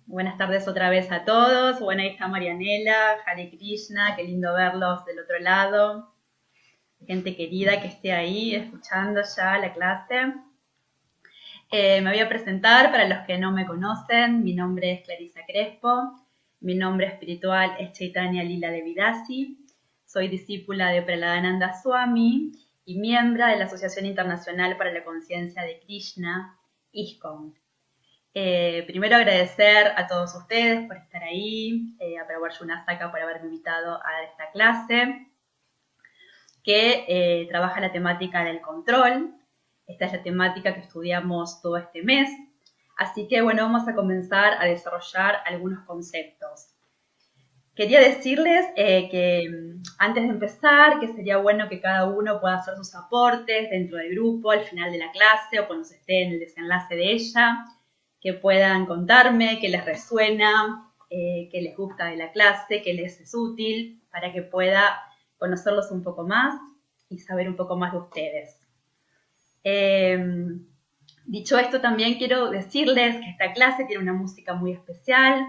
Buenas tardes otra vez a todos. Bueno, ahí está Marianela, Hare Krishna, qué lindo verlos del otro lado. Gente querida que esté ahí escuchando ya la clase. Me voy a presentar para los que no me conocen. Mi nombre es Clarisa Crespo. Mi nombre espiritual es Chaitanya Lila Devidasi. Soy discípula de Prahladananda Swami y miembro de la Asociación Internacional para la Conciencia de Krishna, ISKCON. Primero agradecer a todos ustedes por estar ahí, a Prabhu Arjuna por haberme invitado a esta clase, que trabaja la temática del control. Esta es la temática que estudiamos todo este mes. Así que bueno, vamos a comenzar a desarrollar algunos conceptos. Quería decirles que antes de empezar, que sería bueno que cada uno pueda hacer sus aportes dentro del grupo al final de la clase o cuando se esté en el desenlace de ella, que puedan contarme qué les resuena, qué les gusta de la clase, qué les es útil, para que pueda conocerlos un poco más y saber un poco más de ustedes. Dicho esto, también quiero decirles que esta clase tiene una música muy especial.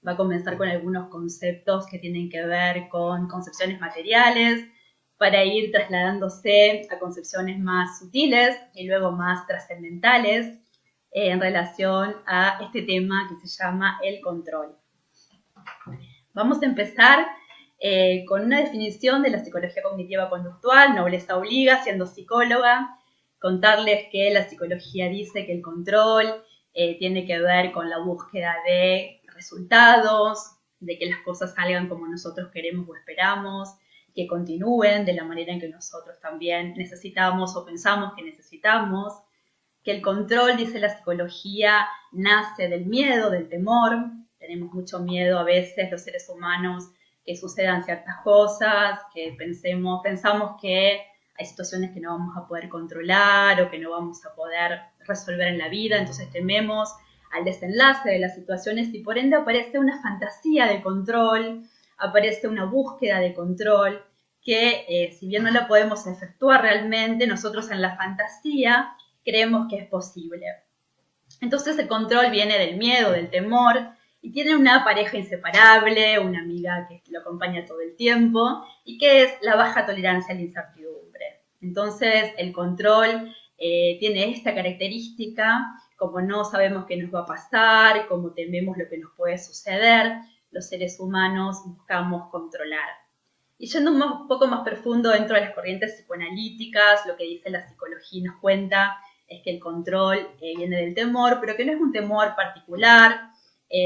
Va a comenzar con algunos conceptos que tienen que ver con concepciones materiales, para ir trasladándose a concepciones más sutiles y luego más trascendentales en relación a este tema que se llama el control. Vamos a empezar con una definición de la psicología cognitiva conductual. Nobleza obliga, siendo psicóloga, contarles que la psicología dice que el control tiene que ver con la búsqueda de resultados, de que las cosas salgan como nosotros queremos o esperamos, que continúen de la manera en que nosotros también necesitamos o pensamos que necesitamos, que el control, dice la psicología, nace del miedo, del temor. Tenemos mucho miedo a veces los seres humanos que sucedan ciertas cosas, que pensamos que hay situaciones que no vamos a poder controlar o que no vamos a poder resolver en la vida, entonces tememos al desenlace de las situaciones y por ende aparece una fantasía de control, aparece una búsqueda de control que si bien no la podemos efectuar realmente, nosotros en la fantasía creemos que es posible. Entonces el control viene del miedo, del temor, y tiene una pareja inseparable, una amiga que lo acompaña todo el tiempo, y que es la baja tolerancia a la incertidumbre. Entonces el control tiene esta característica, como no sabemos qué nos va a pasar, como tememos lo que nos puede suceder, los seres humanos buscamos controlar. Y yendo un poco más profundo dentro de las corrientes psicoanalíticas, lo que dice la psicología y nos cuenta es que el control viene del temor, pero que no es un temor particular,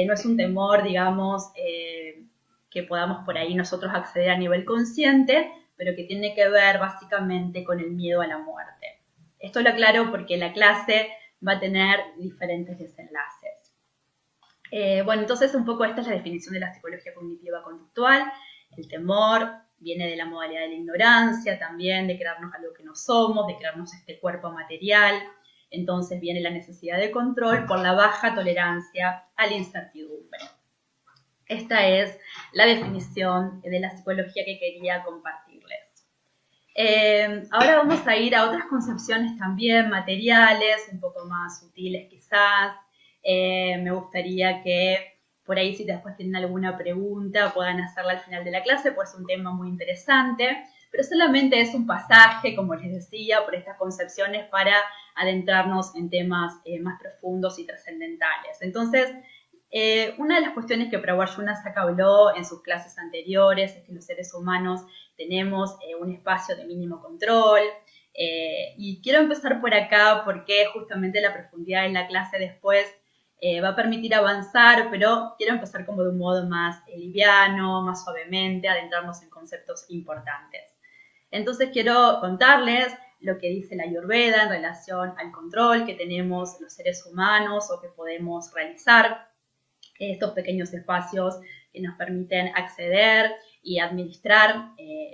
no es un temor, digamos, que podamos por ahí nosotros acceder a nivel consciente, pero que tiene que ver básicamente con el miedo a la muerte. Esto lo aclaro porque la clase va a tener diferentes desenlaces. Bueno, entonces un poco esta es la definición de la psicología cognitiva conductual. El temor viene de la modalidad de la ignorancia, también de creernos algo que no somos, de creernos este cuerpo material. Entonces viene la necesidad de control por la baja tolerancia a la incertidumbre. Esta es la definición de la psicología que quería compartirles. Ahora vamos a ir a otras concepciones también materiales, un poco más sutiles quizás. Me gustaría que por ahí si después tienen alguna pregunta puedan hacerla al final de la clase, pues es un tema muy interesante, pero solamente es un pasaje, como les decía, por estas concepciones para adentrarnos en temas más profundos y trascendentales. Entonces, una de las cuestiones que Prabhu Arjuna habló en sus clases anteriores es que los seres humanos tenemos un espacio de mínimo control, y quiero empezar por acá porque justamente la profundidad en la clase después va a permitir avanzar, pero quiero empezar como de un modo más liviano, más suavemente, adentrarnos en conceptos importantes. Entonces quiero contarles lo que dice la Ayurveda en relación al control que tenemos los seres humanos o que podemos realizar, estos pequeños espacios que nos permiten acceder y administrar,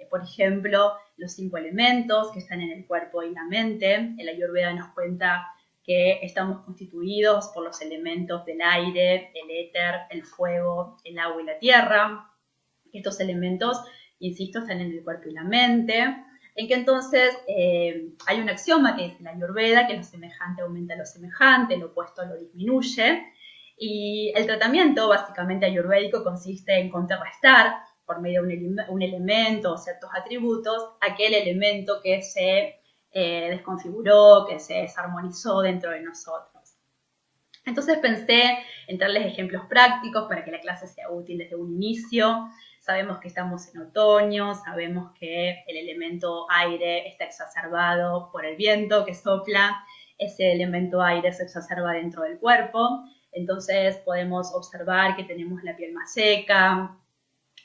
por ejemplo, los 5 elementos que están en el cuerpo y la mente. El Ayurveda nos cuenta que estamos constituidos por los elementos del aire, el éter, el fuego, el agua y la tierra. Estos elementos, insisto, están en el cuerpo y la mente, en que entonces hay un axioma que es la Ayurveda, que lo semejante aumenta lo semejante, lo opuesto lo disminuye, Y el tratamiento básicamente ayurvédico consiste en contrarrestar por medio de un elemento o ciertos atributos aquel elemento que se desconfiguró, que se desarmonizó dentro de nosotros. Entonces pensé en darles ejemplos prácticos para que la clase sea útil desde un inicio. Sabemos que estamos en otoño, sabemos que el elemento aire está exacerbado por el viento que sopla, ese elemento aire se exacerba dentro del cuerpo, entonces podemos observar que tenemos la piel más seca,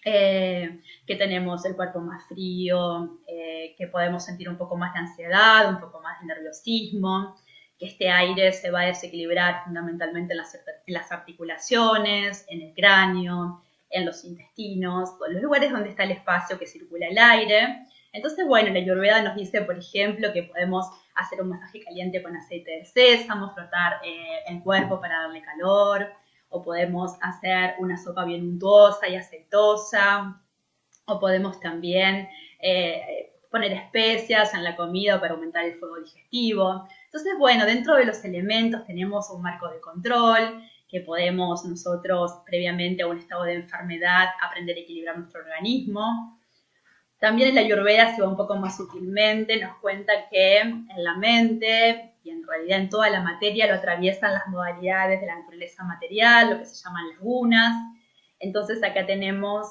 que tenemos el cuerpo más frío, que podemos sentir un poco más de ansiedad, un poco más de nerviosismo, que este aire se va a desequilibrar fundamentalmente en las articulaciones, en el cráneo, en los intestinos, en los lugares donde está el espacio que circula el aire. Entonces, bueno, la Ayurveda nos dice, por ejemplo, que podemos hacer un masaje caliente con aceite de sésamo, frotar el cuerpo para darle calor, o podemos hacer una sopa bien untuosa y aceitosa, o podemos también poner especias en la comida para aumentar el fuego digestivo. Entonces, bueno, dentro de los elementos tenemos un marco de control, que podemos nosotros, previamente a un estado de enfermedad, aprender a equilibrar nuestro organismo. También en la Ayurveda se va un poco más sutilmente, nos cuenta que en la mente y en realidad en toda la materia lo atraviesan las modalidades de la naturaleza material, lo que se llaman las gunas. Entonces acá tenemos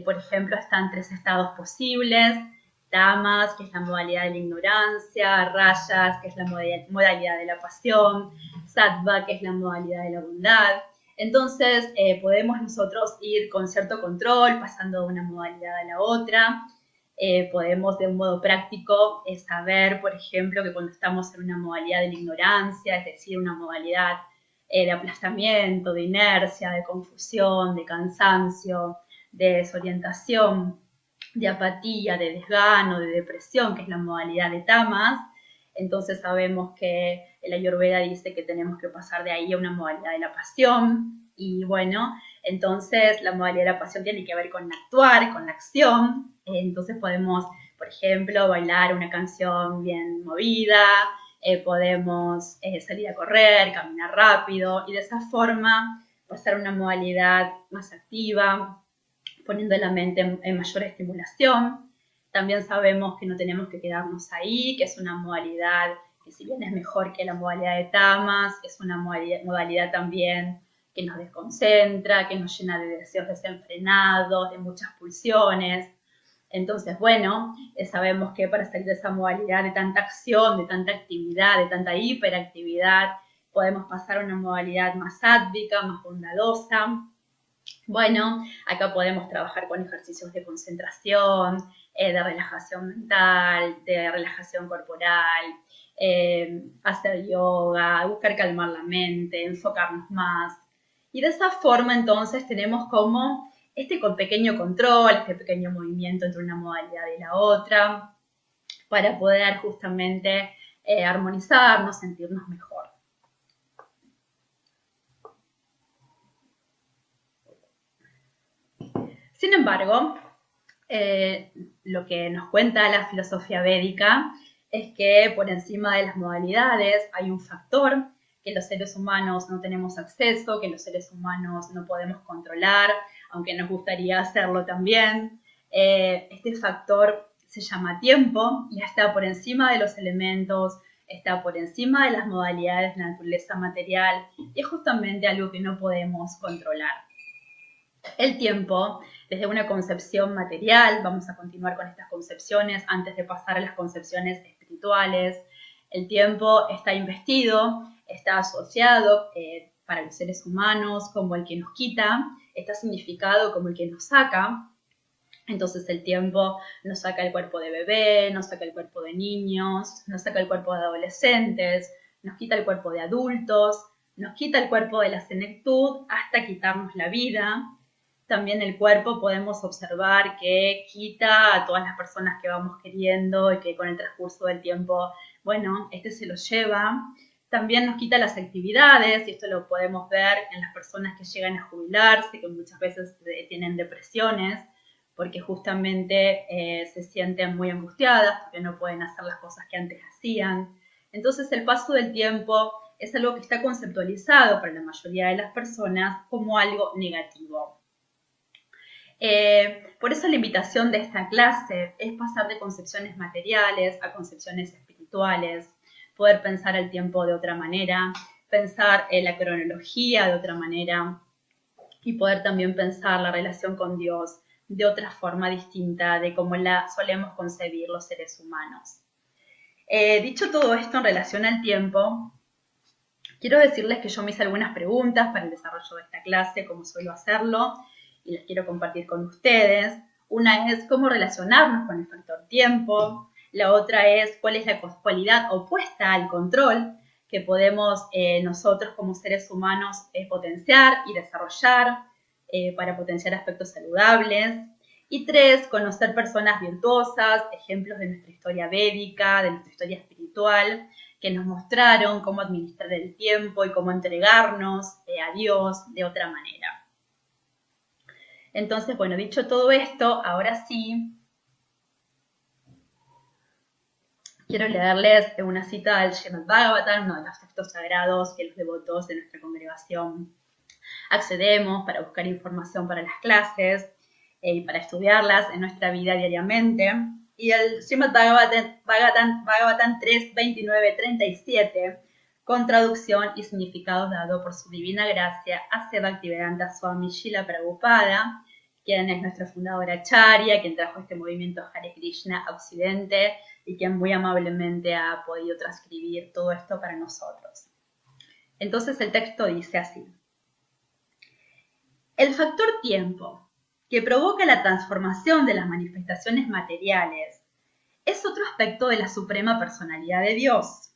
por ejemplo, están 3 estados posibles: tamas, que es la modalidad de la ignorancia; rayas, que es la modalidad de la pasión; sattva, que es la modalidad de la bondad. Entonces, podemos nosotros ir con cierto control, pasando de una modalidad a la otra. Podemos, de un modo práctico, saber, por ejemplo, que cuando estamos en una modalidad de la ignorancia, es decir, una modalidad de aplastamiento, de inercia, de confusión, de cansancio, de desorientación, de apatía, de desgano, de depresión, que es la modalidad de tamas, entonces sabemos que la Ayurveda dice que tenemos que pasar de ahí a una modalidad de la pasión. Y bueno, entonces la modalidad de la pasión tiene que ver con actuar, con la acción. Entonces podemos, por ejemplo, bailar una canción bien movida, podemos salir a correr, caminar rápido, y de esa forma pasar a una modalidad más activa, poniendo la mente en mayor estimulación. También sabemos que no tenemos que quedarnos ahí, que es una modalidad que, si bien es mejor que la modalidad de tamas, es una modalidad también que nos desconcentra, que nos llena de deseos desenfrenados, de muchas pulsiones. Entonces, bueno, sabemos que para salir de esa modalidad de tanta acción, de tanta actividad, de tanta hiperactividad, podemos pasar a una modalidad más sádvica, más bondadosa. Bueno, acá podemos trabajar con ejercicios de concentración, de relajación mental, de relajación corporal, hacer yoga, buscar calmar la mente, enfocarnos más. Y de esa forma entonces tenemos como este pequeño control, este pequeño movimiento entre una modalidad y la otra, para poder justamente armonizarnos, sentirnos mejor. Sin embargo, lo que nos cuenta la filosofía védica es que por encima de las modalidades hay un factor que los seres humanos no tenemos acceso, que los seres humanos no podemos controlar, aunque nos gustaría hacerlo también. Este factor se llama tiempo y está por encima de los elementos, está por encima de las modalidades de la naturaleza material, y es justamente algo que no podemos controlar. El tiempo, desde una concepción material, vamos a continuar con estas concepciones antes de pasar a las concepciones espirituales. El tiempo está investido, está asociado para los seres humanos como el que nos quita, está significado como el que nos saca. Entonces el tiempo nos saca el cuerpo de bebé, nos saca el cuerpo de niños, nos saca el cuerpo de adolescentes, nos quita el cuerpo de adultos, nos quita el cuerpo de la senectud hasta quitarnos la vida. También el cuerpo podemos observar que quita a todas las personas que vamos queriendo y que con el transcurso del tiempo, bueno, se los lleva. También nos quita las actividades, y esto lo podemos ver en las personas que llegan a jubilarse, que muchas veces tienen depresiones, porque justamente se sienten muy angustiadas, porque no pueden hacer las cosas que antes hacían. Entonces el paso del tiempo es algo que está conceptualizado para la mayoría de las personas como algo negativo. Por eso la invitación de esta clase es pasar de concepciones materiales a concepciones espirituales, poder pensar el tiempo de otra manera, pensar la cronología de otra manera y poder también pensar la relación con Dios de otra forma distinta de cómo la solemos concebir los seres humanos. Dicho todo esto en relación al tiempo, quiero decirles que yo me hice algunas preguntas para el desarrollo de esta clase, como suelo hacerlo, y las quiero compartir con ustedes. Una es cómo relacionarnos con el factor tiempo. La otra es cuál es la cualidad opuesta al control que podemos nosotros como seres humanos potenciar y desarrollar para potenciar aspectos saludables. Y 3, conocer personas virtuosas, ejemplos de nuestra historia védica, de nuestra historia espiritual, que nos mostraron cómo administrar el tiempo y cómo entregarnos a Dios de otra manera. Entonces, bueno, dicho todo esto, ahora sí, quiero leerles una cita del Srimad Bhagavatam, uno de los textos sagrados que los devotos de nuestra congregación accedemos para buscar información para las clases y para estudiarlas en nuestra vida diariamente. Y el Srimad Bhagavatam 3, 29, 37, con traducción y significado dado por su divina gracia a Bhaktivedanta Swami Srila Prabhupada, quien es nuestra fundadora Acharya, quien trajo este movimiento Hare Krishna a Occidente y quien muy amablemente ha podido transcribir todo esto para nosotros. Entonces el texto dice así: el factor tiempo, que provoca la transformación de las manifestaciones materiales, es otro aspecto de la suprema personalidad de Dios.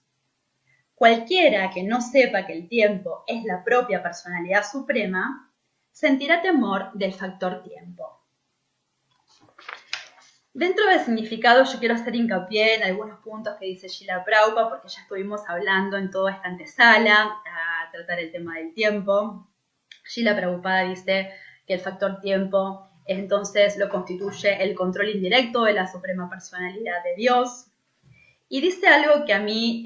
Cualquiera que no sepa que el tiempo es la propia personalidad suprema, sentirá temor del factor tiempo. Dentro del significado yo quiero hacer hincapié en algunos puntos que dice Srila Prabhupada, porque ya estuvimos hablando en toda esta antesala a tratar el tema del tiempo. Srila Prabhupada dice que el factor tiempo entonces lo constituye el control indirecto de la suprema personalidad de Dios. Y dice algo que a mí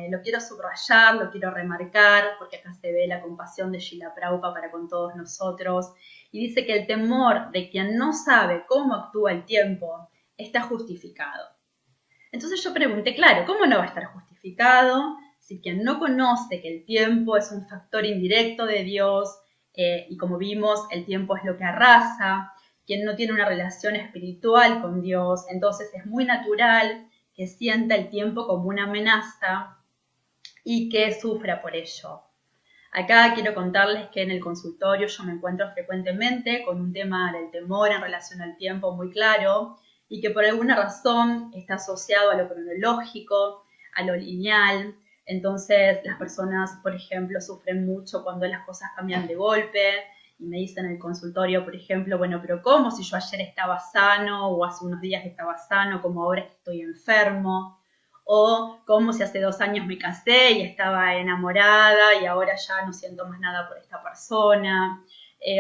lo quiero subrayar, lo quiero remarcar, porque acá se ve la compasión de Srila Prabhupada para con todos nosotros. Y dice que el temor de quien no sabe cómo actúa el tiempo está justificado. Entonces yo pregunté, claro, ¿cómo no va a estar justificado si quien no conoce que el tiempo es un factor indirecto de Dios, y como vimos, el tiempo es lo que arrasa, quien no tiene una relación espiritual con Dios, entonces es muy natural que sienta el tiempo como una amenaza y que sufra por ello. Acá quiero contarles que en el consultorio yo me encuentro frecuentemente con un tema del temor en relación al tiempo muy claro y que por alguna razón está asociado a lo cronológico, a lo lineal. Entonces las personas, por ejemplo, sufren mucho cuando las cosas cambian de golpe y me dicen en el consultorio, por ejemplo, bueno, pero ¿cómo si yo ayer estaba sano o hace unos días estaba sano, como ahora que estoy enfermo? O ¿cómo si hace 2 años me casé y estaba enamorada y ahora ya no siento más nada por esta persona?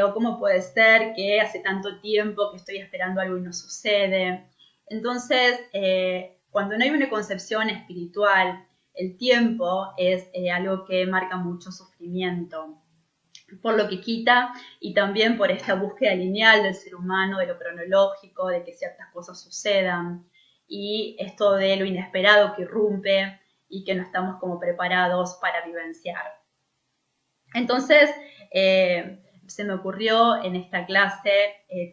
O ¿cómo puede ser que hace tanto tiempo que estoy esperando algo y no sucede? Entonces, cuando no hay una concepción espiritual, el tiempo es algo que marca mucho sufrimiento, por lo que quita y también por esta búsqueda lineal del ser humano, de lo cronológico, de que ciertas cosas sucedan y esto de lo inesperado que irrumpe y que no estamos como preparados para vivenciar. Entonces, se me ocurrió en esta clase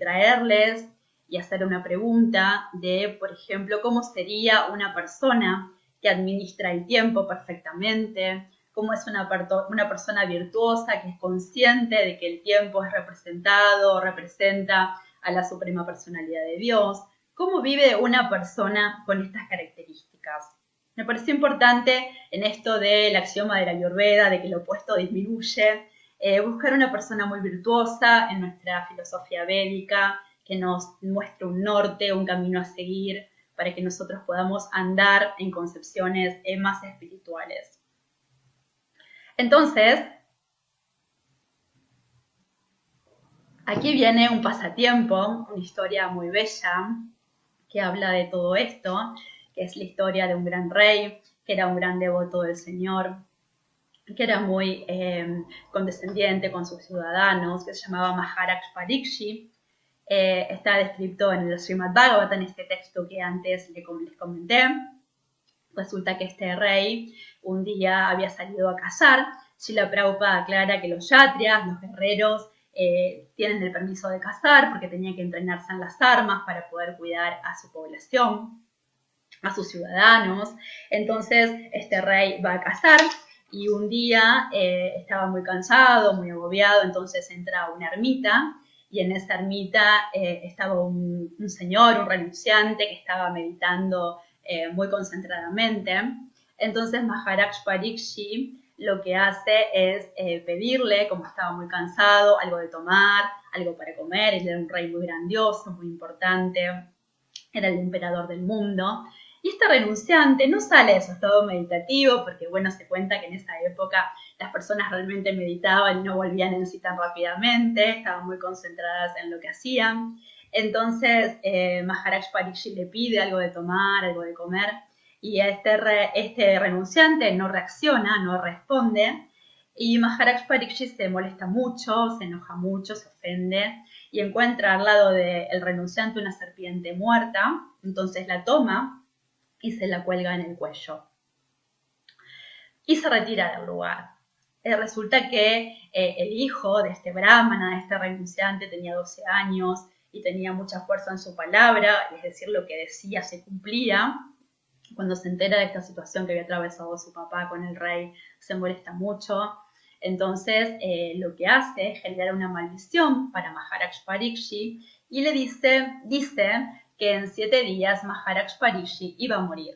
traerles y hacer una pregunta de, por ejemplo, cómo sería una persona que administra el tiempo perfectamente, cómo es una persona virtuosa que es consciente de que el tiempo es representado, representa a la suprema personalidad de Dios, cómo vive una persona con estas características. Me pareció importante en esto del axioma de la Ayurveda, de que lo opuesto disminuye, buscar una persona muy virtuosa en nuestra filosofía védica, que nos muestre un norte, un camino a seguir, para que nosotros podamos andar en concepciones más espirituales. Entonces, aquí viene un pasatiempo, una historia muy bella que habla de todo esto, que es la historia de un gran rey, que era un gran devoto del Señor. que era muy condescendiente con sus ciudadanos, que se llamaba Maharaj Parikshit. Está descrito en el Srimad Bhagavatam, en este texto que antes les comenté. Resulta que este rey un día había salido a cazar. Srila Prabhupada aclara que los yatrias, los guerreros, tienen el permiso de cazar porque tenían que entrenarse en las armas para poder cuidar a su población, a sus ciudadanos. Entonces este rey va a cazar y un día estaba muy cansado, muy agobiado, entonces entra a una ermita y en esa ermita estaba un señor, un renunciante que estaba meditando muy concentradamente. Entonces Maharaj Parikshit lo que hace es pedirle, como estaba muy cansado, algo de tomar, algo para comer. Él era un rey muy grandioso, muy importante, era el emperador del mundo. Y este renunciante no sale de su estado meditativo, porque bueno, se cuenta que en esa época las personas realmente meditaban y no volvían en sí tan rápidamente, estaban muy concentradas en lo que hacían. Entonces Maharaj Parikshit le pide algo de tomar, algo de comer, y este renunciante no reacciona, no responde, y Maharaj Parikshit se molesta mucho, se enoja mucho, se ofende, y encuentra al lado del renunciante una serpiente muerta, entonces la toma y se la cuelga en el cuello. Y se retira del lugar. Resulta que el hijo de este brahmana, de este renunciante, tenía 12 años y tenía mucha fuerza en su palabra, es decir, lo que decía se cumplía. Cuando se entera de esta situación que había atravesado su papá con el rey, se molesta mucho. Entonces, lo que hace es generar una maldición para Maharaj Parikshit y le dice que en 7 días Maharaj Parikshit iba a morir.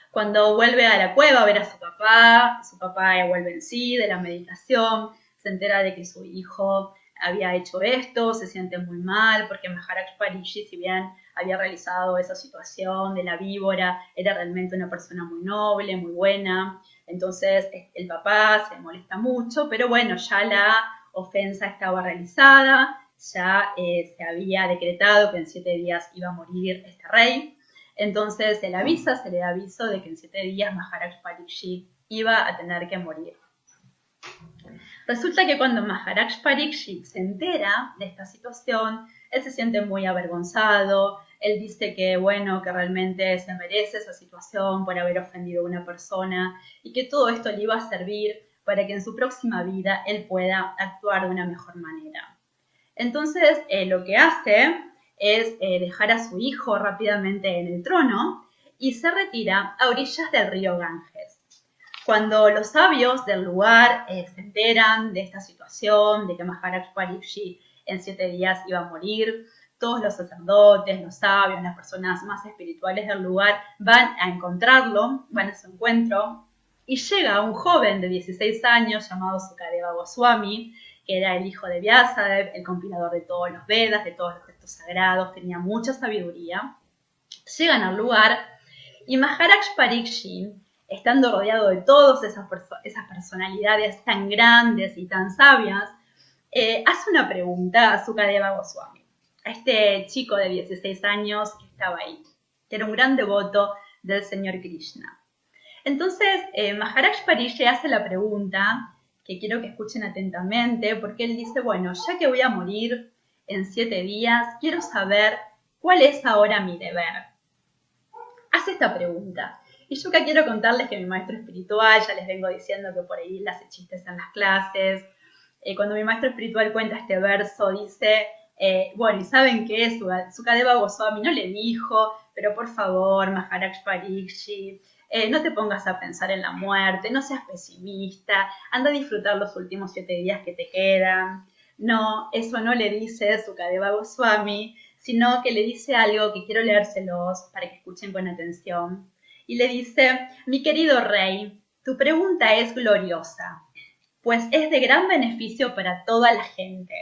Cuando vuelve a la cueva a ver a su papá vuelve en sí de la meditación, se entera de que su hijo había hecho esto, se siente muy mal porque Maharaj Parikshit, si bien había realizado esa situación de la víbora, era realmente una persona muy noble, muy buena. Entonces el papá se molesta mucho, pero bueno, ya la ofensa estaba realizada, ya se había decretado que en 7 días iba a morir este rey. Entonces se le da aviso de que en 7 días Maharaj Parikshit iba a tener que morir. Resulta que cuando Maharaj Parikshit se entera de esta situación, él se siente muy avergonzado. Él dice que, bueno, que realmente se merece esa situación por haber ofendido a una persona y que todo esto le iba a servir para que en su próxima vida él pueda actuar de una mejor manera. Entonces, lo que hace es dejar a su hijo rápidamente en el trono y se retira a orillas del río Ganges. Cuando los sabios del lugar se enteran de esta situación, de que Maharaj Parikshit en 7 días iba a morir, todos los sacerdotes, los sabios, las personas más espirituales del lugar van a encontrarlo, van a su encuentro, y llega un joven de 16 años llamado Sukadeva Goswami, que era el hijo de Vyasadeva, el compilador de todos los Vedas, de todos los textos sagrados, tenía mucha sabiduría. Llegan al lugar y Maharaj Parikshit, estando rodeado de todas esas personalidades tan grandes y tan sabias, hace una pregunta a Sukadeva Goswami, a este chico de 16 años que estaba ahí, que era un gran devoto del Señor Krishna. Entonces, Maharaj Parikshit hace la pregunta, que quiero que escuchen atentamente, porque él dice, bueno, ya que voy a morir en 7 días, quiero saber cuál es ahora mi deber. Hace esta pregunta. Y yo acá quiero contarles que mi maestro espiritual, ya les vengo diciendo que por ahí le hace chistes en las clases. Cuando mi maestro espiritual cuenta este verso, dice, bueno, ¿y saben qué? Sukadeva Goswami no le dijo, pero por favor, Maharaj Parikshit, no te pongas a pensar en la muerte, no seas pesimista, anda a disfrutar los últimos 7 días que te quedan. No, eso no le dice Sukadeva Goswami, sino que le dice algo que quiero leérselos para que escuchen con atención. Y le dice, mi querido rey, tu pregunta es gloriosa, pues es de gran beneficio para toda la gente.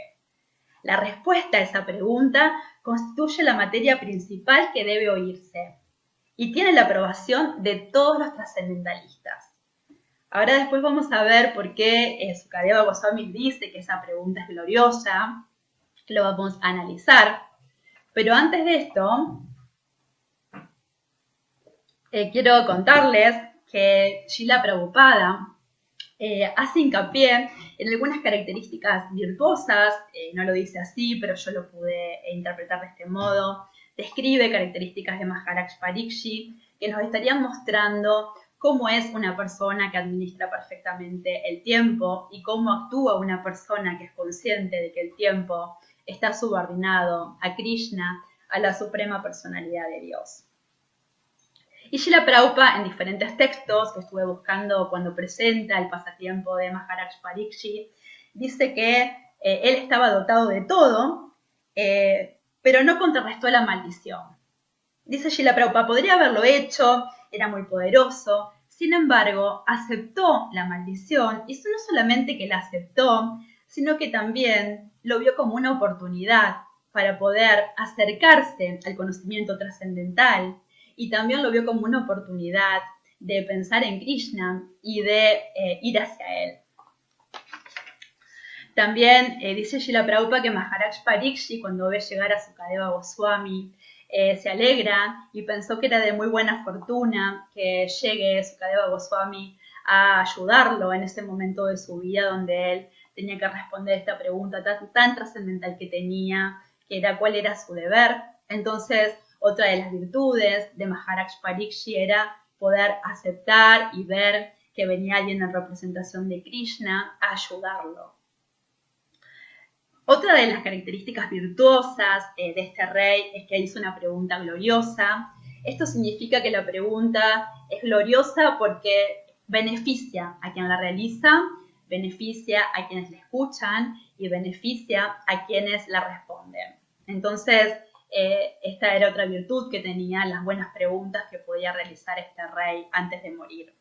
La respuesta a esa pregunta constituye la materia principal que debe oírse y tiene la aprobación de todos los trascendentalistas. Ahora después vamos a ver por qué Sukadeva Goswami dice que esa pregunta es gloriosa, lo vamos a analizar. Pero antes de esto, quiero contarles que Srila Prabhupada hace hincapié en algunas características virtuosas, no lo dice así, pero yo lo pude interpretar de este modo. Describe características de Maharaj Parikshit que nos estarían mostrando cómo es una persona que administra perfectamente el tiempo y cómo actúa una persona que es consciente de que el tiempo está subordinado a Krishna, a la suprema personalidad de Dios. Y Srila Prabhupada, en diferentes textos que estuve buscando cuando presenta el pasatiempo de Maharaj Parikshit, dice que él estaba dotado de todo, pero no contrarrestó la maldición. Dice Srila Prabhupada, podría haberlo hecho, era muy poderoso, sin embargo, aceptó la maldición, y no solamente que la aceptó, sino que también lo vio como una oportunidad para poder acercarse al conocimiento trascendental, y también lo vio como una oportunidad de pensar en Krishna y de ir hacia él. También dice Srila Prabhupada que Maharaj Parikshit, cuando ve llegar a Sukadeva Goswami, se alegra y pensó que era de muy buena fortuna que llegue Sukadeva Goswami a ayudarlo en ese momento de su vida donde él tenía que responder esta pregunta tan trascendental que tenía, que era cuál era su deber. Entonces, otra de las virtudes de Maharaj Parikshit era poder aceptar y ver que venía alguien en representación de Krishna a ayudarlo. Otra de las características virtuosas de este rey es que hizo una pregunta gloriosa. Esto significa que la pregunta es gloriosa porque beneficia a quien la realiza, beneficia a quienes la escuchan y beneficia a quienes la responden. Entonces, esta era otra virtud que tenía, las buenas preguntas que podía realizar este rey antes de morir.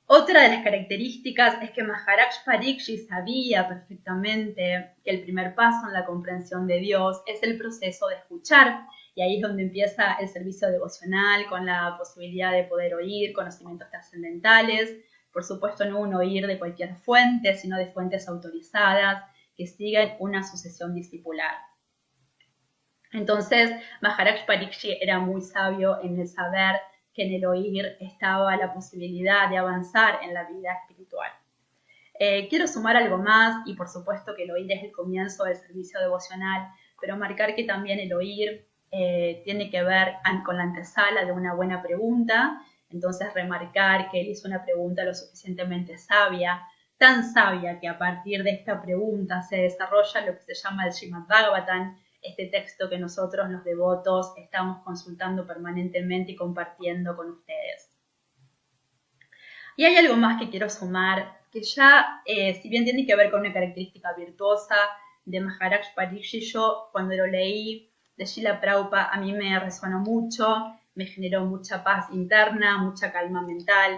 Otra de las características es que Maharaj Parikshit sabía perfectamente que el primer paso en la comprensión de Dios es el proceso de escuchar, y ahí es donde empieza el servicio devocional con la posibilidad de poder oír conocimientos trascendentales, por supuesto no un oír de cualquier fuente, sino de fuentes autorizadas que siguen una sucesión discipular. Entonces, Maharaj Parikshit era muy sabio en el saber que en el oír estaba la posibilidad de avanzar en la vida espiritual. Quiero sumar algo más, y por supuesto que el oír es el comienzo del servicio devocional, pero marcar que también el oír tiene que ver con la antesala de una buena pregunta. Entonces, remarcar que él hizo una pregunta lo suficientemente sabia, tan sabia que a partir de esta pregunta se desarrolla lo que se llama el Srimad Bhagavatam, este texto que nosotros los devotos estamos consultando permanentemente y compartiendo con ustedes. Y hay algo más que quiero sumar, que ya, si bien tiene que ver con una característica virtuosa de Maharaj Parikshit, yo cuando lo leí de Srila Prabhupada a mí me resonó mucho, me generó mucha paz interna, mucha calma mental,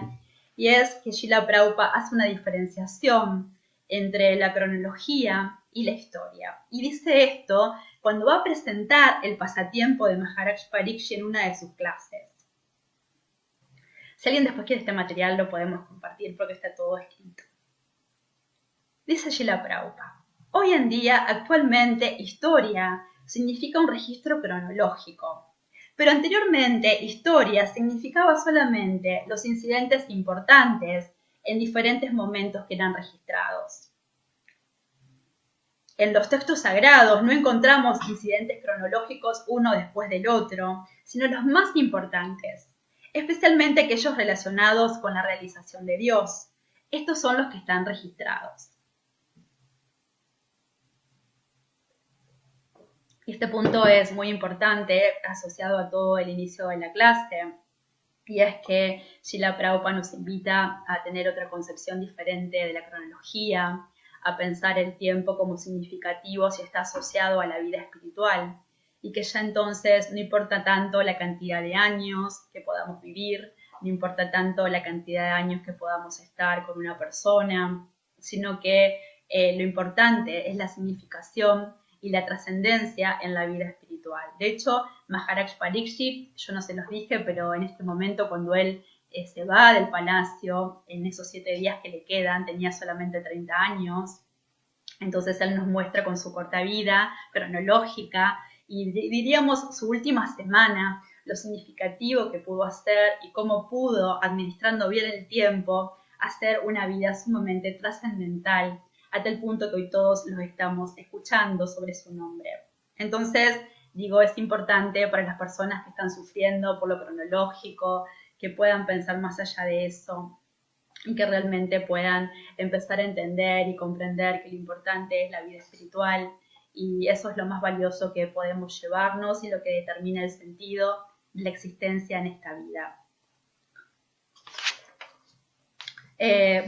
y es que Srila Prabhupada hace una diferenciación entre la cronología y la historia. Y dice esto cuando va a presentar el pasatiempo de Maharaj Parikshit en una de sus clases. Si alguien después quiere este material lo podemos compartir porque está todo escrito. Dice Srila Prabhupada, hoy en día, actualmente, historia significa un registro cronológico, pero anteriormente historia significaba solamente los incidentes importantes en diferentes momentos que eran registrados. En los textos sagrados no encontramos incidentes cronológicos uno después del otro, sino los más importantes, especialmente aquellos relacionados con la realización de Dios. Estos son los que están registrados. Este punto es muy importante, asociado a todo el inicio de la clase, y es que Srila Prabhupada nos invita a tener otra concepción diferente de la cronología, a pensar el tiempo como significativo si está asociado a la vida espiritual, y que ya entonces no importa tanto la cantidad de años que podamos vivir, no importa tanto la cantidad de años que podamos estar con una persona, sino que lo importante es la significación y la trascendencia en la vida espiritual. De hecho, Maharaj Parikshit, yo no se los dije, pero en este momento cuando él se va del palacio, en esos 7 días que le quedan, tenía solamente 30 años, entonces él nos muestra con su corta vida cronológica y diríamos su última semana, lo significativo que pudo hacer y cómo pudo, administrando bien el tiempo, hacer una vida sumamente trascendental, a tal punto que hoy todos lo estamos escuchando sobre su nombre. Entonces, digo, es importante para las personas que están sufriendo por lo cronológico, que puedan pensar más allá de eso y que realmente puedan empezar a entender y comprender que lo importante es la vida espiritual y eso es lo más valioso que podemos llevarnos y lo que determina el sentido de la existencia en esta vida.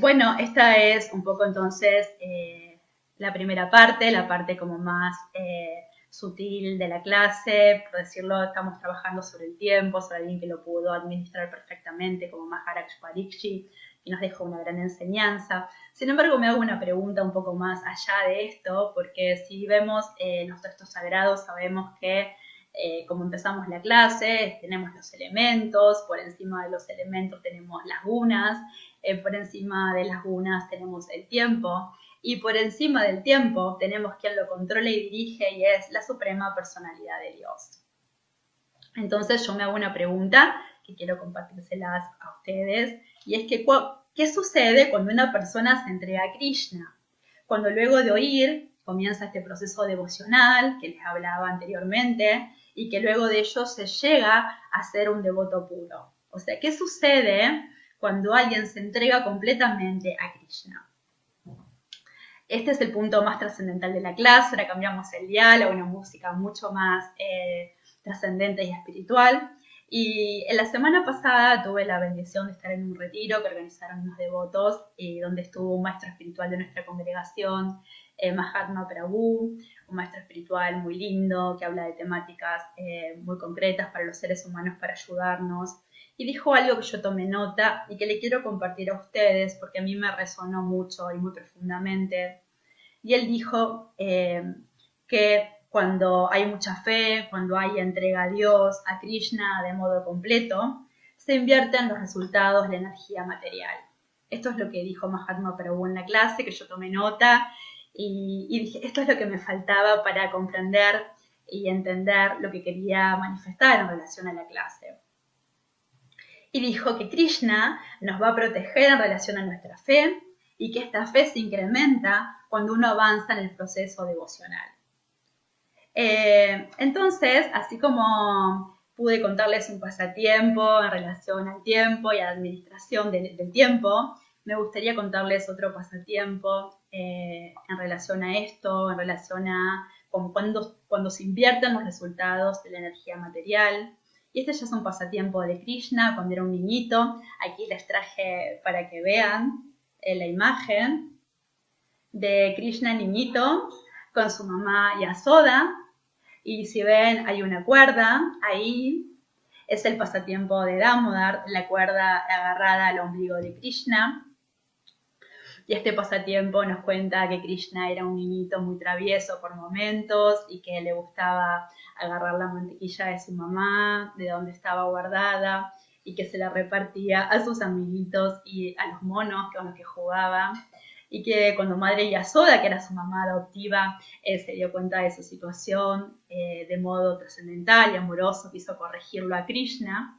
Bueno, esta es un poco entonces la primera parte, la parte como más sutil de la clase, por decirlo, estamos trabajando sobre el tiempo, sobre alguien que lo pudo administrar perfectamente como Maharaj Parikshit y nos dejó una gran enseñanza. Sin embargo, me hago una pregunta un poco más allá de esto, porque si vemos los textos sagrados, sabemos que como empezamos la clase, tenemos los elementos, por encima de los elementos tenemos las gunas, por encima de las gunas tenemos el tiempo, y por encima del tiempo tenemos quien lo controla y dirige y es la suprema personalidad de Dios. Entonces yo me hago una pregunta que quiero compartírselas a ustedes, y es que ¿qué sucede cuando una persona se entrega a Krishna? Cuando luego de oír comienza este proceso devocional que les hablaba anteriormente y que luego de ello se llega a ser un devoto puro. O sea, ¿qué sucede cuando alguien se entrega completamente a Krishna? Este es el punto más trascendental de la clase. Ahora cambiamos el dial a una música mucho más trascendente y espiritual. Y en la semana pasada tuve la bendición de estar en un retiro que organizaron unos devotos, donde estuvo un maestro espiritual de nuestra congregación, Mahatma Prabhu, un maestro espiritual muy lindo que habla de temáticas muy concretas para los seres humanos para ayudarnos. Y dijo algo que yo tomé nota y que le quiero compartir a ustedes porque a mí me resonó mucho y muy profundamente. Y él dijo que cuando hay mucha fe, cuando hay entrega a Dios, a Krishna de modo completo, se invierten los resultados de la energía material. Esto es lo que dijo Mahatma Prabhu en la clase, que yo tomé nota y dije, esto es lo que me faltaba para comprender y entender lo que quería manifestar en relación a la clase. Y dijo que Krishna nos va a proteger en relación a nuestra fe y que esta fe se incrementa cuando uno avanza en el proceso devocional. Entonces, así como pude contarles un pasatiempo en relación al tiempo y a la administración del tiempo, me gustaría contarles otro pasatiempo en relación a esto, en relación a cuando se invierten los resultados de la energía material. Y este ya es un pasatiempo de Krishna cuando era un niñito. Aquí les traje para que vean la imagen de Krishna niñito con su mamá Yasoda. Y si ven, hay una cuerda ahí. Es el pasatiempo de Damodar, la cuerda agarrada al ombligo de Krishna. Y este pasatiempo nos cuenta que Krishna era un niñito muy travieso por momentos y que le gustaba agarrar la mantequilla de su mamá, de donde estaba guardada, y que se la repartía a sus amiguitos y a los monos con los que jugaba. Y que cuando Madre Yasoda, que era su mamá adoptiva, se dio cuenta de su situación de modo trascendental y amoroso, quiso corregirlo a Krishna.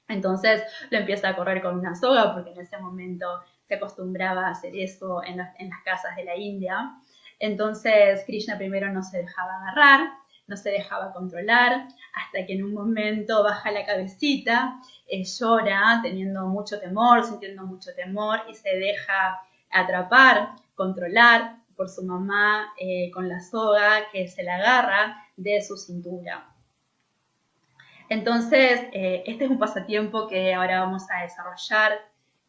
Entonces lo empieza a correr con una soga, porque en ese momento se acostumbraba a hacer eso en las casas de la India. Entonces Krishna primero no se dejaba agarrar, no se dejaba controlar, hasta que en un momento baja la cabecita, llora teniendo mucho temor, sintiendo mucho temor, y se deja atrapar, controlar por su mamá con la soga que se la agarra de su cintura. Entonces, este es un pasatiempo que ahora vamos a desarrollar.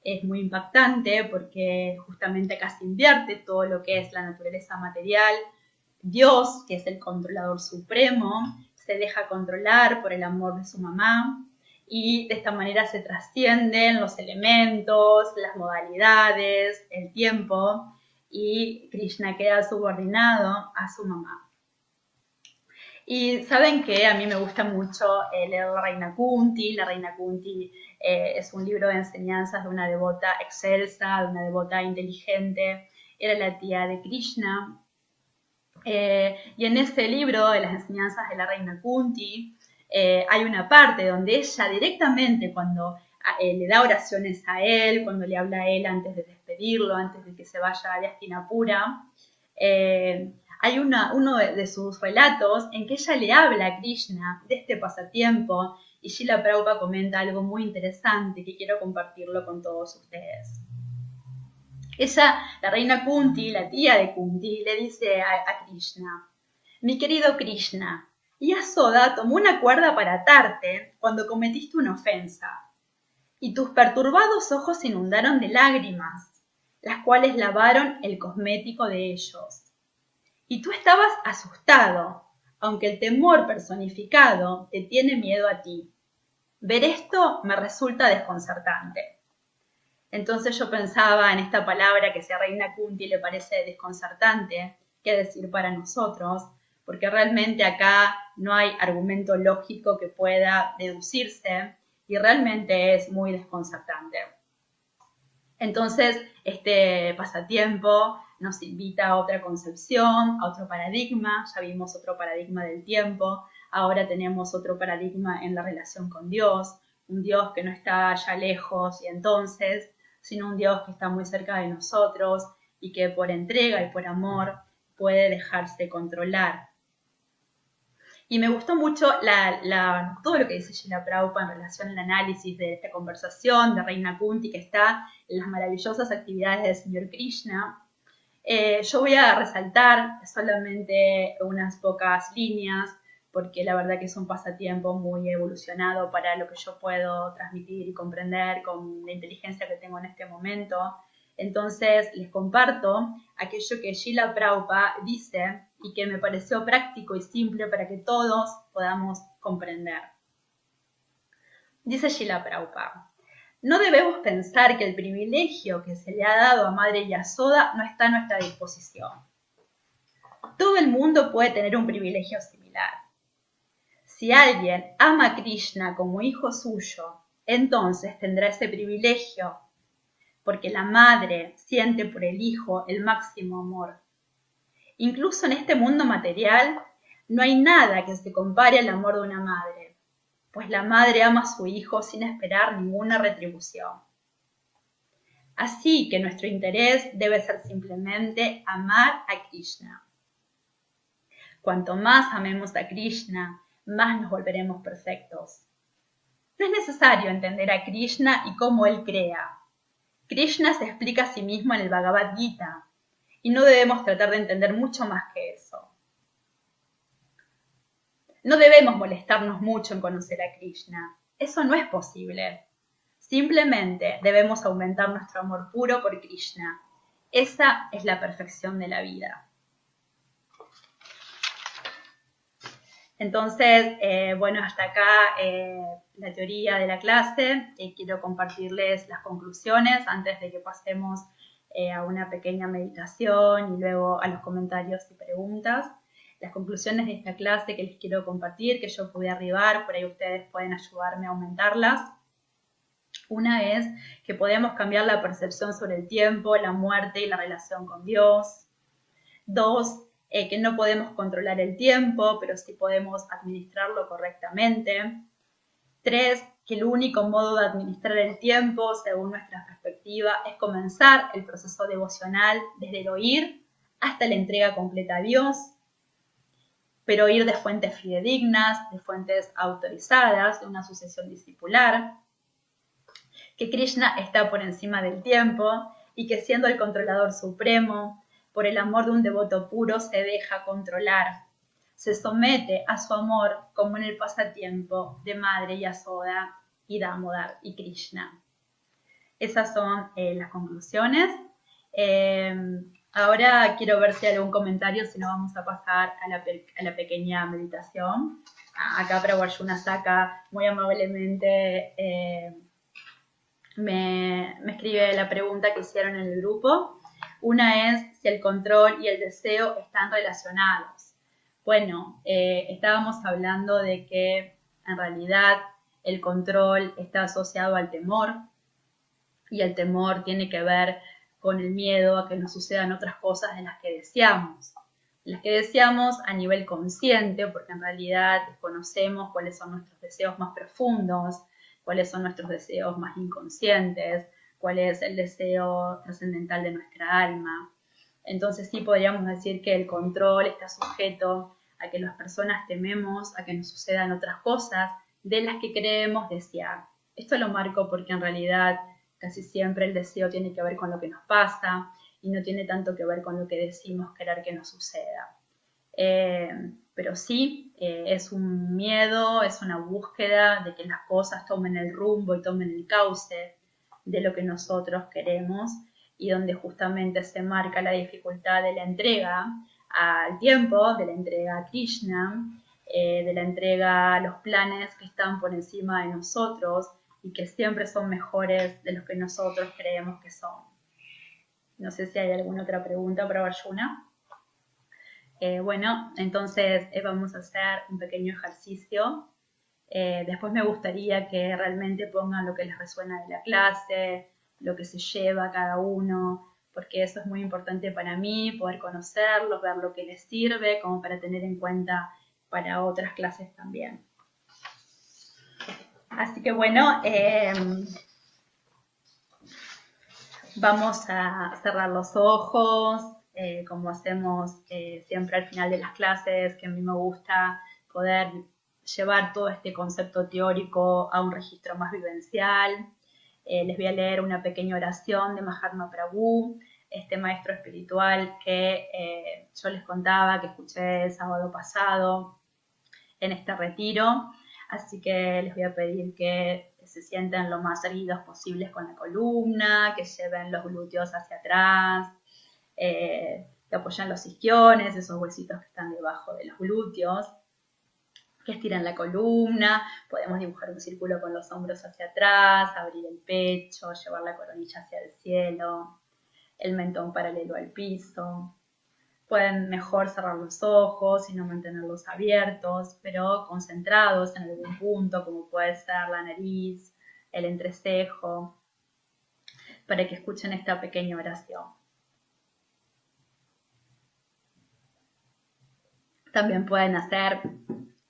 Es muy impactante porque justamente acá se invierte todo lo que es la naturaleza material. Dios, que es el controlador supremo, se deja controlar por el amor de su mamá y de esta manera se trascienden los elementos, las modalidades, el tiempo y Krishna queda subordinado a su mamá. Y saben que a mí me gusta mucho leer la Reina Kunti. La Reina Kunti es un libro de enseñanzas de una devota excelsa, de una devota inteligente. Era la tía de Krishna. Y en ese libro de las enseñanzas de la Reina Kunti hay una parte donde ella directamente cuando le da oraciones a él, cuando le habla a él antes de despedirlo, antes de que se vaya de Hastinapura, hay uno de sus relatos en que ella le habla a Krishna de este pasatiempo y Srila Prabhupada comenta algo muy interesante que quiero compartirlo con todos ustedes. Ella, la reina Kunti, la tía de Kunti, le dice a Krishna: mi querido Krishna, Yasoda tomó una cuerda para atarte cuando cometiste una ofensa, y tus perturbados ojos se inundaron de lágrimas, las cuales lavaron el cosmético de ellos. Y tú estabas asustado, aunque el temor personificado te tiene miedo a ti. Ver esto me resulta desconcertante. Entonces yo pensaba en esta palabra que si a Reina Kunti le parece desconcertante, ¿qué decir para nosotros? Porque realmente acá no hay argumento lógico que pueda deducirse y realmente es muy desconcertante. Entonces, este pasatiempo nos invita a otra concepción, a otro paradigma. Ya vimos otro paradigma del tiempo, ahora tenemos otro paradigma en la relación con Dios, un Dios que no está allá lejos y entonces, sino un Dios que está muy cerca de nosotros y que por entrega y por amor puede dejarse controlar. Y me gustó mucho todo lo que dice Srila Prabhupada en relación al análisis de esta conversación de Reina Kunti, que está en las maravillosas actividades del Señor Krishna. Yo voy a resaltar solamente unas pocas líneas, porque la verdad que es un pasatiempo muy evolucionado para lo que yo puedo transmitir y comprender con la inteligencia que tengo en este momento. Entonces les comparto aquello que Srila Prabhupada dice y que me pareció práctico y simple para que todos podamos comprender. Dice Srila Prabhupada: no debemos pensar que el privilegio que se le ha dado a Madre Yasoda no está a nuestra disposición. Todo el mundo puede tener un privilegio similar. Si alguien ama a Krishna como hijo suyo, entonces tendrá ese privilegio, porque la madre siente por el hijo el máximo amor. Incluso en este mundo material, no hay nada que se compare al amor de una madre, pues la madre ama a su hijo sin esperar ninguna retribución. Así que nuestro interés debe ser simplemente amar a Krishna. Cuanto más amemos a Krishna, más nos volveremos perfectos. No es necesario entender a Krishna y cómo él crea. Krishna se explica a sí mismo en el Bhagavad Gita, y no debemos tratar de entender mucho más que eso. No debemos molestarnos mucho en conocer a Krishna. Eso no es posible. Simplemente debemos aumentar nuestro amor puro por Krishna. Esa es la perfección de la vida. Entonces, bueno, hasta acá la teoría de la clase. Quiero compartirles las conclusiones antes de que pasemos a una pequeña meditación y luego a los comentarios y preguntas. Las conclusiones de esta clase que les quiero compartir, que yo pude arribar, por ahí ustedes pueden ayudarme a aumentarlas. Una es que podemos cambiar la percepción sobre el tiempo, la muerte y la relación con Dios. 2, que no podemos controlar el tiempo, pero sí podemos administrarlo correctamente. 3, que el único modo de administrar el tiempo, según nuestra perspectiva, es comenzar el proceso devocional desde el oír hasta la entrega completa a Dios, pero oír de fuentes fidedignas, de fuentes autorizadas, de una sucesión discipular, que Krishna está por encima del tiempo y que siendo el controlador supremo, por el amor de un devoto puro se deja controlar, se somete a su amor como en el pasatiempo de Madre Yasoda y Damodar y Krishna. Esas son las conclusiones. Ahora quiero ver si hay algún comentario, si no vamos a pasar a la pequeña meditación. Acá Prabhu Arjuna Saka muy amablemente me escribe la pregunta que hicieron en el grupo. Una es si el control y el deseo están relacionados. Bueno, estábamos hablando de que en realidad el control está asociado al temor y el temor tiene que ver con el miedo a que nos sucedan otras cosas de las que deseamos. las que deseamos a nivel consciente, porque en realidad conocemos cuáles son nuestros deseos más profundos, cuáles son nuestros deseos más inconscientes, cuál es el deseo trascendental de nuestra alma. Entonces sí podríamos decir que el control está sujeto a que las personas tememos a que nos sucedan otras cosas de las que creemos desear. Esto lo marco porque en realidad casi siempre el deseo tiene que ver con lo que nos pasa y no tiene tanto que ver con lo que decimos querer que nos suceda. Pero sí, es un miedo, es una búsqueda de que las cosas tomen el rumbo y tomen el cauce de lo que nosotros queremos y donde justamente se marca la dificultad de la entrega al tiempo, de la entrega a Krishna, de la entrega a los planes que están por encima de nosotros y que siempre son mejores de los que nosotros creemos que son. No sé si hay alguna otra pregunta para Arjuna. Bueno, entonces vamos a hacer un pequeño ejercicio. Después me gustaría que realmente pongan lo que les resuena de la clase, lo que se lleva cada uno, porque eso es muy importante para mí, poder conocerlos, ver lo que les sirve, como para tener en cuenta para otras clases también. Así que bueno, vamos a cerrar los ojos, como hacemos siempre al final de las clases, que a mí me gusta poder llevar todo este concepto teórico a un registro más vivencial. Les voy a leer una pequeña oración de Mahatma Prabhu, este maestro espiritual que yo les contaba, que escuché el sábado pasado en este retiro. Así que les voy a pedir que se sienten lo más erguidos posibles con la columna, que lleven los glúteos hacia atrás, que apoyen los isquiones, esos huesitos que están debajo de los glúteos, que estiren la columna. Podemos dibujar un círculo con los hombros hacia atrás, abrir el pecho, llevar la coronilla hacia el cielo, el mentón paralelo al piso. Pueden mejor cerrar los ojos y no mantenerlos abiertos, pero concentrados en algún punto, como puede ser la nariz, el entrecejo, para que escuchen esta pequeña oración. También pueden hacer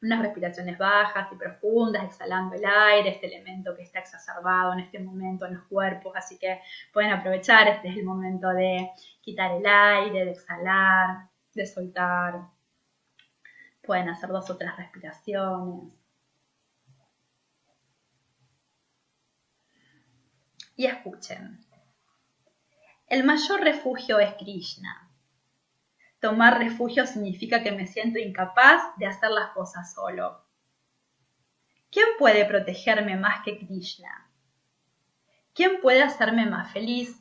unas respiraciones bajas y profundas, exhalando el aire, este elemento que está exacerbado en este momento en los cuerpos, así que pueden aprovechar, este es el momento de quitar el aire, de exhalar, de soltar. Pueden hacer 2 o 3 respiraciones. Y escuchen. El mayor refugio es Krishna. Tomar refugio significa que me siento incapaz de hacer las cosas solo. ¿Quién puede protegerme más que Krishna? ¿Quién puede hacerme más feliz?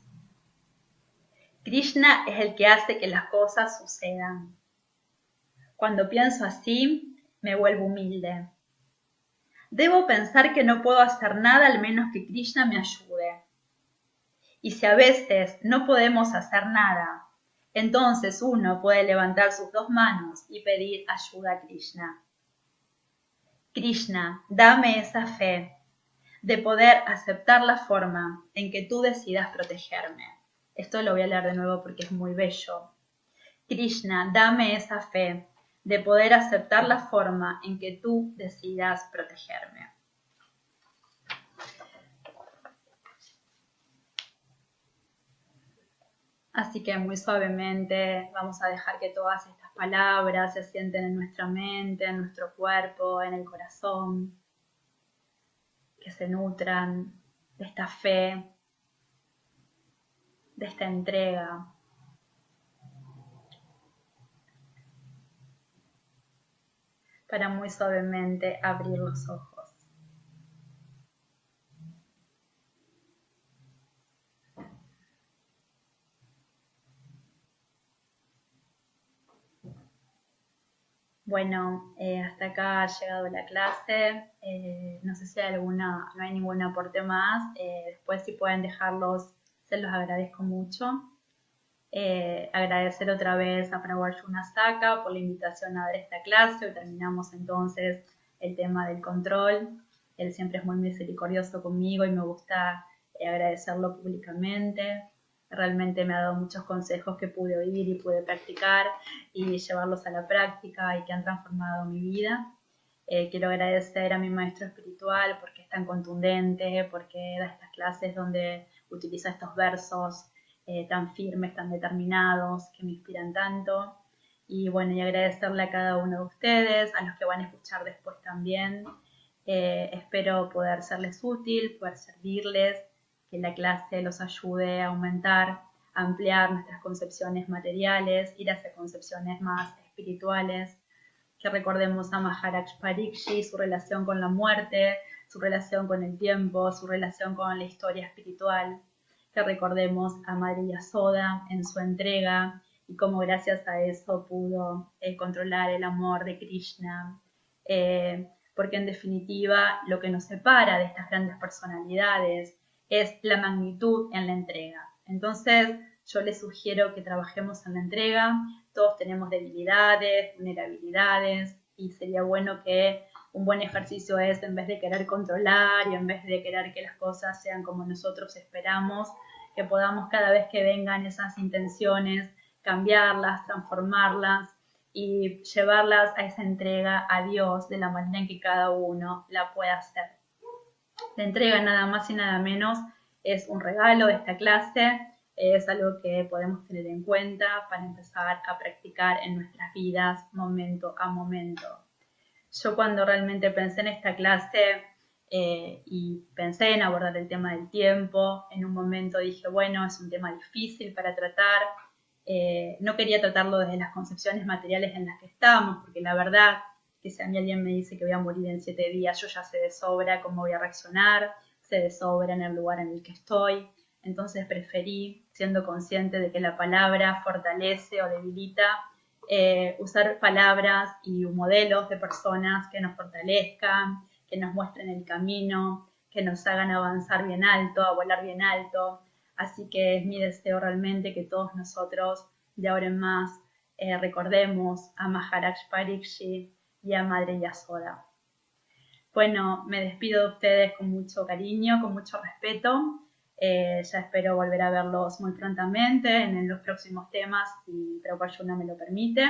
Krishna es el que hace que las cosas sucedan. Cuando pienso así, me vuelvo humilde. Debo pensar que no puedo hacer nada al menos que Krishna me ayude. Y si a veces no podemos hacer nada, entonces uno puede levantar sus 2 manos y pedir ayuda a Krishna. Krishna, dame esa fe de poder aceptar la forma en que tú decidas protegerme. Esto lo voy a leer de nuevo porque es muy bello. Krishna, dame esa fe de poder aceptar la forma en que tú decidas protegerme. Así que muy suavemente vamos a dejar que todas estas palabras se sienten en nuestra mente, en nuestro cuerpo, en el corazón, que se nutran de esta fe, de esta entrega. Para muy suavemente abrir los ojos. Bueno, hasta acá ha llegado la clase. No sé si hay no hay ningún aporte más. Después si pueden dejarlos, se los agradezco mucho. Agradecer otra vez a Prabhu Arjuna Saka por la invitación a dar esta clase. Hoy terminamos entonces el tema del control. Él siempre es muy misericordioso conmigo y me gusta agradecerlo públicamente. Realmente me ha dado muchos consejos que pude oír y pude practicar y llevarlos a la práctica y que han transformado mi vida. Quiero agradecer a mi maestro espiritual porque es tan contundente, porque da estas clases donde utiliza estos versos tan firmes, tan determinados, que me inspiran tanto. Y bueno, y agradecerle a cada uno de ustedes, a los que van a escuchar después también. Espero poder serles útil, poder servirles, que la clase los ayude a aumentar, a ampliar nuestras concepciones materiales, ir hacia concepciones más espirituales, que recordemos a Maharaj Pariksit, su relación con la muerte, su relación con el tiempo, su relación con la historia espiritual, que recordemos a Madre Yasoda en su entrega y cómo gracias a eso pudo controlar el amor de Krishna, porque en definitiva lo que nos separa de estas grandes personalidades es la magnitud en la entrega. Entonces yo les sugiero que trabajemos en la entrega. Todos tenemos debilidades, vulnerabilidades, y sería bueno que un buen ejercicio es, en vez de querer controlar y en vez de querer que las cosas sean como nosotros esperamos, que podamos cada vez que vengan esas intenciones cambiarlas, transformarlas y llevarlas a esa entrega a Dios de la manera en que cada uno la pueda hacer. La entrega nada más y nada menos es un regalo de esta clase, es algo que podemos tener en cuenta para empezar a practicar en nuestras vidas momento a momento. Yo cuando realmente pensé en esta clase y pensé en abordar el tema del tiempo, en un momento dije, bueno, es un tema difícil para tratar. No quería tratarlo desde las concepciones materiales en las que estamos, porque la verdad que si a mí alguien me dice que voy a morir en 7 días, yo ya sé de sobra cómo voy a reaccionar, sé de sobra en el lugar en el que estoy. Entonces preferí, siendo consciente de que la palabra fortalece o debilita, usar palabras y modelos de personas que nos fortalezcan, que nos muestren el camino, que nos hagan avanzar bien alto, a volar bien alto. Así que es mi deseo realmente que todos nosotros de ahora en más recordemos a Maharaj Pariksit y a Madre Yasoda. Bueno, me despido de ustedes con mucho cariño, con mucho respeto. Ya espero volver a verlos muy prontamente en los próximos temas, si Prabhupada me lo permite.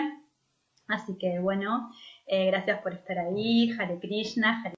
Así que bueno, gracias por estar ahí. Hare Krishna, Hare